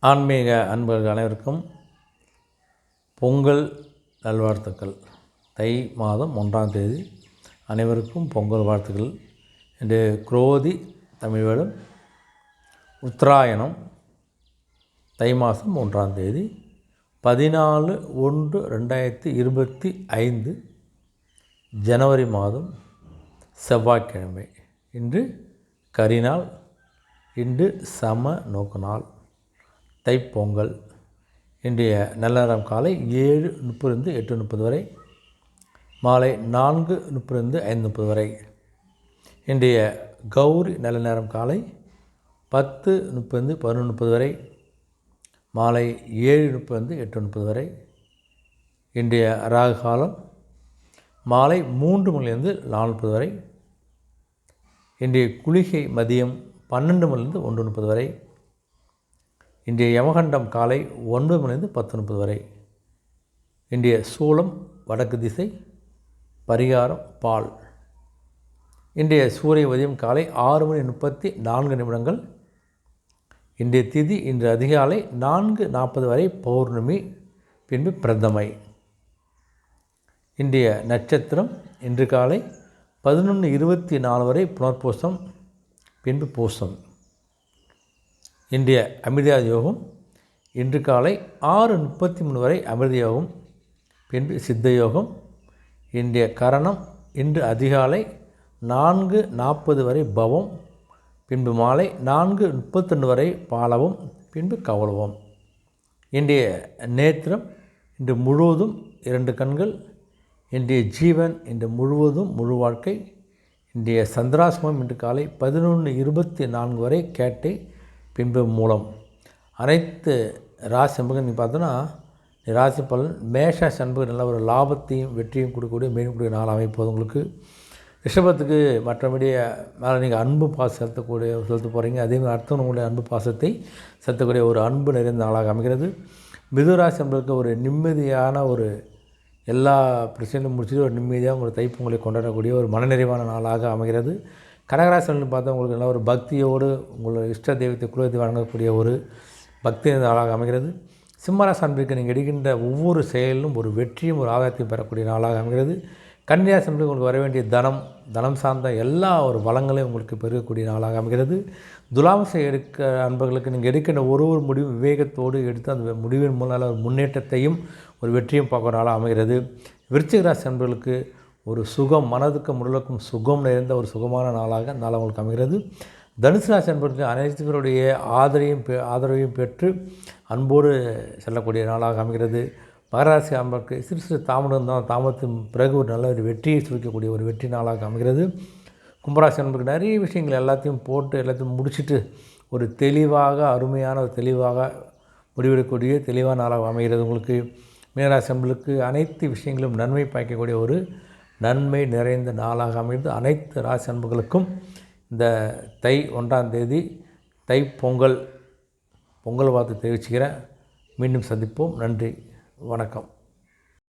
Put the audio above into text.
ஆன்மீக அன்பர்கள் அனைவருக்கும் பொங்கல் நல்வாழ்த்துக்கள். தை மாதம் 1ஆம் தேதி அனைவருக்கும் பொங்கல் வாழ்த்துக்கள். இன்று குரோதி தமிழ் வருடம் உத்தராயணம் தை மாதம் 1ஆம் தேதி 14/1/2025 ஜனவரி மாதம் செவ்வாய்க்கிழமை. இன்று கரிநாள். இன்று சம நோக்கு நாள். தைப்பொங்கல். இன்றைய நல்ல நேரம் காலை 7:30 8:30 வரை, மாலை 4:30 5:30 வரை. இன்றைய கௌரி நல்ல நேரம் காலை 10:30 11:30 வரை, மாலை 7:30 8:30 வரை. இன்றைய ராகு காலம் மாலை 3 மணிலிருந்து 4:30 வரை. இன்றைய குளிகை மதியம் 12 மணிலிருந்து 1:30 வரை. இன்றைய யமகண்டம் காலை 9 மணிலிருந்து 10:30 வரை. இன்றைய சூலம் வடக்கு திசை. பரிகாரம் பால். இன்றைய சூரிய உதயம் காலை 6:34 இன்றைய திதி இன்று அதிகாலை 4:40 வரை பௌர்ணமி, பின்பு பிரதமை. இன்றைய நட்சத்திரம் இன்று காலை 11:24 வரை புனர்பூசம், பின்பு பூசம். இன்றைய அமிர்த யோகம் இன்று காலை 6:33 வரை அமிர்த யோகம், பின்பு சித்த யோகம். இன்றைய கரணம் இன்று அதிகாலை 4:40 வரை பவம், பின்பு மாலை 4:32 வரை பாலவம், பின்பு கௌளவம். இன்றைய நேத்திரம் இன்று முழுவதும் 2 கண்கள். இன்றைய ஜீவன் இன்று முழுவதும் முழு வாழ்க்கை. இன்றைய சந்திராசிரமம் இன்று காலை 11:24 வரை கேட்டை, பின்பு மூலம். அனைத்து ராசி அன்புகள் நீங்கள் பார்த்தோன்னா ராசி பலன் மேஷ அன்புகள் நல்ல ஒரு லாபத்தையும் வெற்றியும் கொடுக்கக்கூடிய மேலும் நாள் அமைப்போது உங்களுக்கு. ரிஷபத்துக்கு மற்றபடி மேலே நீங்கள் அன்பு பாசம் செலுத்த போகிறீங்க. அதேமாதிரி அடுத்தவங்க உங்களுடைய அன்பு பாசத்தை செலுத்தக்கூடிய ஒரு அன்பு நிறைந்த நாளாக அமைகிறது. மிதுராசி அன்பர்களுக்கு ஒரு நிம்மதியான ஒரு எல்லா பிரச்சனையும் முடிச்சுட்டு ஒரு நிம்மதியாக உங்களை தைப்பொங்கலை கொண்டாடக்கூடிய ஒரு மனநிறைவான நாளாக அமைகிறது. கடகராசின்னு பார்த்தா உங்களுக்கு நல்ல ஒரு பக்தியோடு உங்களோட இஷ்ட தெய்வத்தை குலத்தை வழங்கக்கூடிய ஒரு பக்தி நாளாக அமைகிறது. சிம்மராசி அன்பருக்கு நீங்கள் எடுக்கின்ற ஒவ்வொரு செயலிலும் ஒரு வெற்றியும் ஒரு ஆதாயத்தையும் பெறக்கூடிய நாளாக அமைகிறது. கன்னிராசி அன்பருக்கு உங்களுக்கு வர வேண்டிய தனம் சார்ந்த எல்லா ஒரு வளங்களையும் உங்களுக்கு பெருகக்கூடிய நாளாக அமைகிறது. துலாம்சை எடுக்க அன்பர்களுக்கு நீங்கள் எடுக்கின்ற ஒரு முடிவு விவேகத்தோடு எடுத்து அந்த முடிவின் மூலம் ஒரு முன்னேற்றத்தையும் ஒரு வெற்றியும் பார்க்குற நாளாக அமைகிறது. விருச்சிக ராசி அன்பர்களுக்கு ஒரு சுகம், மனதுக்கும் உடலுக்கும் சுகம் நிறைந்த ஒரு சுகமான நாளாக உங்களுக்கு அமைகிறது. தனுசு ராசி அன்பர்களுக்கு அனைத்து பேருடைய ஆதரவையும் பெற்று அன்போடு செல்லக்கூடிய நாளாக அமைகிறது. மகராசி அன்பருக்கு சிறு சிறு தாமதத்தின் பிறகு ஒரு நல்ல ஒரு வெற்றியை சுருக்கக்கூடிய ஒரு வெற்றி நாளாக அமைகிறது. கும்பராசி அன்பருக்கு நிறைய விஷயங்கள் எல்லாத்தையும் முடிச்சுட்டு ஒரு தெளிவாக அருமையான ஒரு தெளிவாக முடிவெடுக்கக்கூடிய தெளிவான நாளாக அமைகிறது. உங்களுக்கு மீனராசி அன்பர்களுக்கு அனைத்து விஷயங்களும் நன்மை பயக்கக்கூடிய ஒரு நன்மை நிறைந்த நாளாக அமைந்து அனைத்து ராசி அன்புகளுக்கும் இந்த தை 1ஆம் தேதி தை பொங்கல் வாழ்த்து தெரிவிச்சுக்கிறேன். மீண்டும் சந்திப்போம். நன்றி, வணக்கம்.